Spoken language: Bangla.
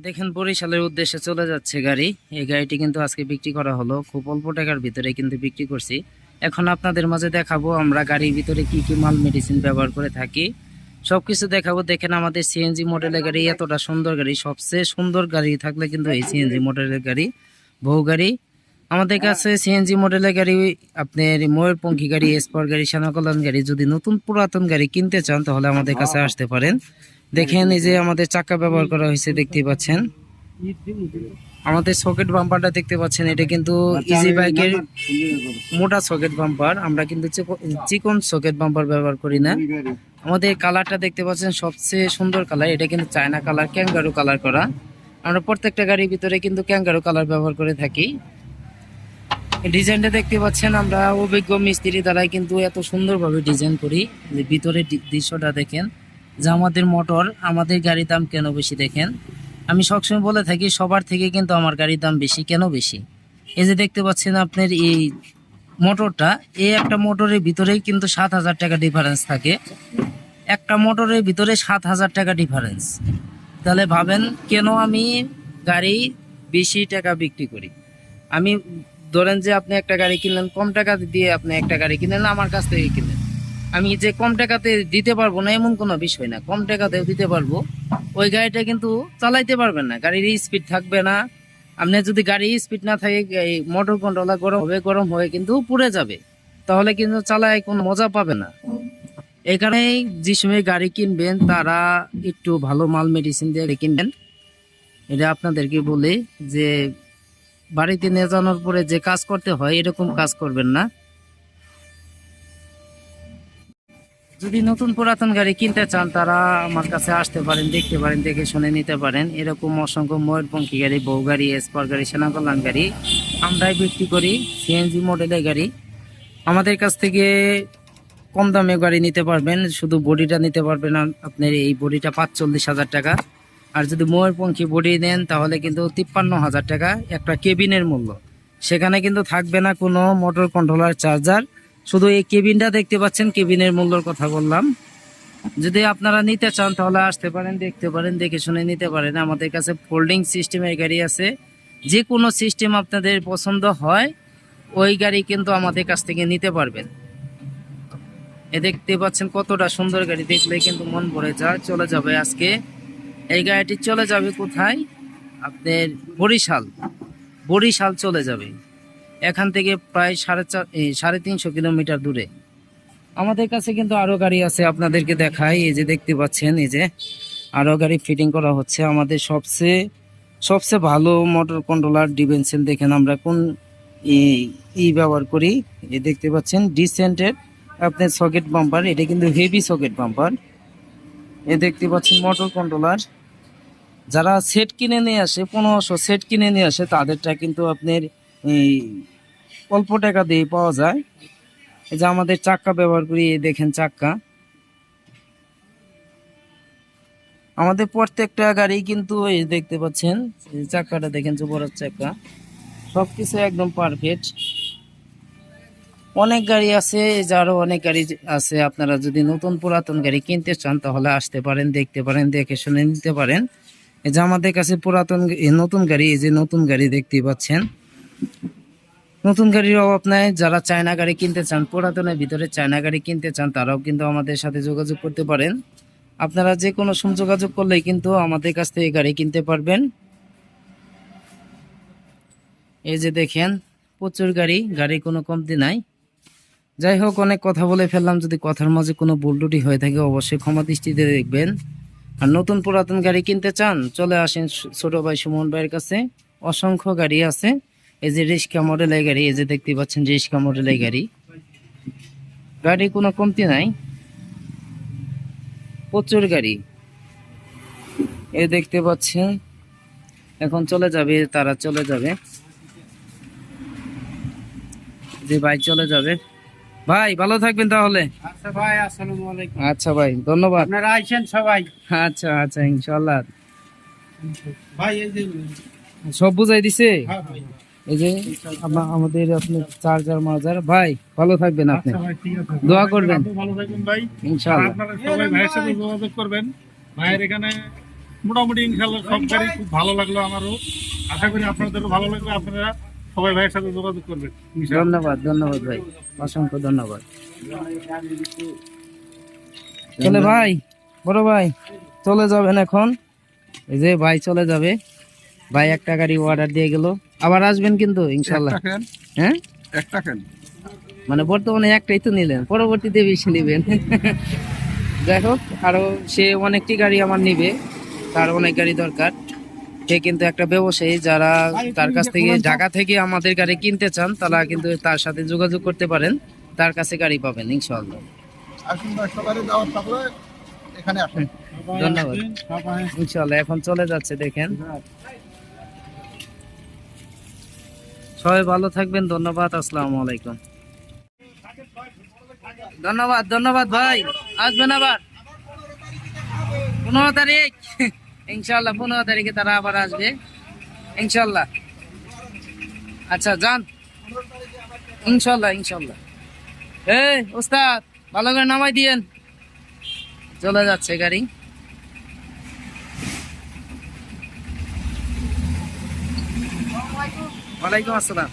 দেখেন বরিশালের উদ্দেশ্যে চলে যাচ্ছে গাড়ি। এই গাড়িটি কিন্তু আজকে বিক্রি করা হলো, খুব অল্প টাকার ভিতরে কিন্তু বিক্রি করছি। এখন আপনাদের মাঝে দেখাবো আমরা গাড়ির ভিতরে কি কি মাল মেডিসিন ব্যবহার করে থাকি, সবকিছু দেখাবো। দেখেন আমাদের সিএনজি মডেলের গাড়ি, এতটা সুন্দর গাড়ি, সবচেয়ে সুন্দর গাড়ি থাকলে কিন্তু এই সিএনজি মডেলের গাড়ি। বহু গাড়ি আমাদের কাছে সিএনজি মডেলের গাড়ি, আপনার ময়ূরপঙ্খী গাড়ি, স্পর গাড়ি, সেনাকল্যাণ গাড়ি, যদি নতুন পুরাতন গাড়ি কিনতে চান তাহলে আমাদের কাছে আসতে পারেন। দেখেন এই যে আমাদের চাকা ব্যবহার করা হয়েছে, দেখতে পাচ্ছেন। আমাদের সকেট বাম্পারটা দেখতে পাচ্ছেন, এটা কিন্তু ইজি বাইকের মোটা সকেট বাম্পার। আমরা কিন্তু চিকন সকেট বাম্পার ব্যবহার করি না। আমাদের কালারটা দেখতে পাচ্ছেন সবচেয়ে সুন্দর কালার, এটা কিন্তু চায়না কালার, ক্যাঙ্গারু কালার করা। আমরা প্রত্যেকটা গাড়ির ভিতরে কিন্তু ক্যাঙ্গারু কালার ব্যবহার করে থাকি। ডিজাইনটা দেখতে পাচ্ছেন, আমরা অভিজ্ঞ মিস্ত্রি দ্বারাই কিন্তু এত সুন্দরভাবে ডিজাইন করি। ভিতরে দৃশ্যটা দেখেন যে আমাদের মোটর, আমাদের গাড়ির দাম কেন বেশি দেখেন। আমি সবসময় বলে থাকি সবার থেকে কিন্তু আমার গাড়ির দাম বেশি। কেন বেশি? এই যে দেখতে পাচ্ছেন আপনার এই মোটরটা, এই একটা মোটরের ভিতরেই কিন্তু 7,000 টাকা ডিফারেন্স থাকে। একটা মোটরের ভিতরে 7,000 টাকা ডিফারেন্স। তাহলে ভাবেন কেন আমি গাড়ি বেশি টাকা বিক্রি করি। আমি ধরেন যে আপনি একটা গাড়ি কিনলেন, কম টাকা দিয়ে আপনি একটা গাড়ি কিনলেন, আমার কাছ থেকে কিনলেন। আমি যে কম টাকাতে দিতে পারবো না এমন কোনো বিষয় না, কম টাকাতেও দিতে পারবো। ওই গাড়িটা কিন্তু চালাইতে পারবেন না, গাড়ির স্পিড থাকবে না। আপনি যদি গাড়ির স্পিড না থাকে, এই মোটর কন্ট্রোলার গরম হবে, গরম হয়ে কিন্তু পুড়ে যাবে, তাহলে কিন্তু চালায় কোনো মজা পাবে না। এই কারণে যে সময় গাড়ি কিনবেন তারা একটু ভালো মাল মেডিসিন দিয়ে কিনবেন। এটা আপনাদেরকে বলি যে বাড়িতে নিয়ে যাওয়ার পরে যে কাজ করতে হয় এরকম কাজ করবেন না। যদি নতুন পুরাতন গাড়ি কিনতে চান তারা আমার কাছে আসতে পারেন, দেখতে পারেন, দেখে শুনে নিতে পারেন। এরকম অসংখ্য ময়ূরপঙ্খী গাড়ি, বউ গাড়ি, স্পার গাড়ি, সেনাকল্যাণ গাড়ি আমরাই বিক্রি করি। সিএনজি মডেলের গাড়ি আমাদের কাছ থেকে কম দামে গাড়ি নিতে পারবেন, শুধু বডিটা নিতে পারবেন আপনার এই বডিটা 45,000 টাকা। আর যদি ময়ূরপঙ্খী বডি নেন তাহলে কিন্তু 53,000 টাকা একটা কেবিনের মূল্য। সেখানে কিন্তু থাকবে না কোনো মোটর কন্ট্রোলার, চার্জার, শুধু এই কেবিনটা দেখতে পাচ্ছেন, কেবিনের মূল্যর কথা বললাম। যদি আপনারা নিতে চান তাহলে আসতে পারেন, দেখতে পারেন, দেখে শুনে নিতে পারেন। আমাদের কাছে ফোল্ডিং সিস্টেমের গাড়ি আছে, যে কোনো সিস্টেম আপনাদের পছন্দ হয় ওই গাড়ি কিন্তু আমাদের কাছ থেকে নিতে পারবেন। এ দেখতে পাচ্ছেন কতটা সুন্দর গাড়ি, দেখলে কিন্তু মন ভরে যায়। চলে যাবে আজকে এই গাড়িটি, চলে যাবে কোথায়? আপনার বরিশাল। বরিশাল চলে যাবে এখান থেকে প্রায় 350 কিলোমিটার দূরে। আমাদের কাছে কিন্তু আরো গাড়ি আছে, আপনাদেরকে দেখাই। এই যে দেখতে পাচ্ছেন, এই যে আরো গাড়ি ফিটিং করা হচ্ছে। আমাদের সবচেয়ে সবচেয়ে ভালো মোটর কন্ট্রোলার ডিভেনশন, দেখেন আমরা কোন ব্যবহার করি। এই দেখতে পাচ্ছেন ডিসেন্টের আপনার সকেট বাম্পার, এটা কিন্তু হেভি সকেট বাম্পার। এ দেখতে পাচ্ছেন মোটর কন্ট্রোলার। যারা সেট কিনে নিয়ে আসে, 1500 সেট কিনে নিয়ে আসে, তাদেরটা কিন্তু আপনার এই অল্প টাকা দিয়ে পাওয়া যায়। এই যে আমাদের চাক্কা ব্যবহার করি, এই দেখেন চাক্কা। আমাদের প্রত্যেকটা গাড়ি কিন্তু এই দেখতে পাচ্ছেন চাক্কাটা, দেখেন যে বড় চাক্কা, সবকিছু একদম পারফেক্ট। অনেক গাড়ি আছে, যারও অনেক গাড়ি আছে। আপনারা যদি নতুন পুরাতন গাড়ি কিনতে চান তাহলে আসতে পারেন, দেখতে পারেন, দেখে শুনে নিতে পারেন। এই যে আমাদের কাছে পুরাতন নতুন গাড়ি, এই যে নতুন গাড়ি দেখতে পাচ্ছেন। নতুন গাড়ির অভাব নাই। যারা চায়না গাড়ি কিনতে চান, পুরাতনের ভিতরে চায়না গাড়ি কিনতে চান, তারাও কিন্তু আমাদের সাথে যোগাযোগ করতে পারেন। আপনারা যে কোনো সময় যোগাযোগ করলেই কিন্তু আমাদের কাছ থেকে গাড়ি কিনতে পারবেন। এই যে দেখেন প্রচুর গাড়ি, গাড়ি কোনো কমতি নাই। যাই হোক, অনেক কথা বলে ফেললাম। যদি কথার মাঝে কোনো ভুল ত্রুটি হয়ে থাকে অবশ্যই ক্ষমা দৃষ্টিতে দেখবেন। আর নতুন পুরাতন গাড়ি কিনতে চান চলে আসেন ছোট ভাই সুমন ভাইয়ের কাছে, অসংখ্য গাড়ি আছে। এই যে রিস্কা মডেলের গাড়ি, এই যে দেখতে পাচ্ছেন রিস্কা মডেলের গাড়ি, গাড়ি কোনো কমতি নাই, প্রচুর গাড়ি। এই দেখতে পাচ্ছেন এখন চলে যাবে, তারা চলে যাবে, যে ভাই চলে যাবে। ভাই ভালো থাকবেন তাহলে। আচ্ছা ভাই, আসসালামু আলাইকুম। আচ্ছা ভাই, ধন্যবাদ। আপনারা আইছেন সবাই। আচ্ছা আচ্ছা, ইনশাল্লাহ। ভাই এই যে সব বুঝাই দিছে। হ্যাঁ ভাই। এই যে আমাদের আপনি চার্জার মার্জার। ভাই ভালো থাকবেন, আপনি আচ্ছা ভাই, ঠিক আছে। দোয়া করবেন আপনি ভালো থাকবেন ভাই। আর ইনশাল্লাহ। আপনারা সবাই ভাইয়ের সাথে যোগাযোগ করবেন। ভাইয়ের এখানে মোটামুটি ইনশাল্লাহ সব গাড়ি খুব ভালো লাগলো আমারও। আশা করি আপনাদেরও ভালো লাগবে। আপনারা সবাই ভাইয়ের সাথে যোগাযোগ করবেন ইনশাআল্লাহ। ধন্যবাদ ধন্যবাদ ভাই, অসংখ্য ধন্যবাদ। চলে ভাই, বড় ভাই চলে যাবেন এখন। এই যে ভাই চলে যাবে, ভাই একটা গাড়ি অর্ডার দিয়ে গেল, আবার আসবেন কিন্তু ইনশাল্লাহ। হ্যাঁ একটা কেন মানে বর্তমানে একটাই তো নিলেন, পরবর্তীতে বেশি নেবেন। যাই হোক, আরো সে অনেকটি গাড়ি আমার নিবে, তার অনেক গাড়ি দরকার। সে কিন্তু একটা ব্যবসায়ী, যারা তার কাছ থেকে ঢাকা থেকে আমাদের গাড়ি কিনতে চান তারা কিন্তু তার সাথে যোগাযোগ করতে পারেন, তার কাছে গাড়ি পাবেন ইনশাআল্লাহ। আসুন ভাই, সবারই দাওয়াত থাকলে এখানে আসুন। ধন্যবাদ ইনশাআল্লাহ। এখন চলে যাচ্ছে, দেখেন। সবাই ভালো থাকবেন, ধন্যবাদ, আসসালামু আলাইকুম। ধন্যবাদ ধন্যবাদ ভাই, আসবেন আবার 15 তারিখ ইনশাআল্লাহ। 15 তারিখে তারা আবার আসবে ইনশাআল্লাহ। আচ্ছা যান ইনশাআল্লাহ ইনশাআল্লাহ। এই ওস্তাদ, ভালো করে নামাই দিয়েন। চলে যাচ্ছে গাড়ি। ওয়ালাইকুম আসসালাম।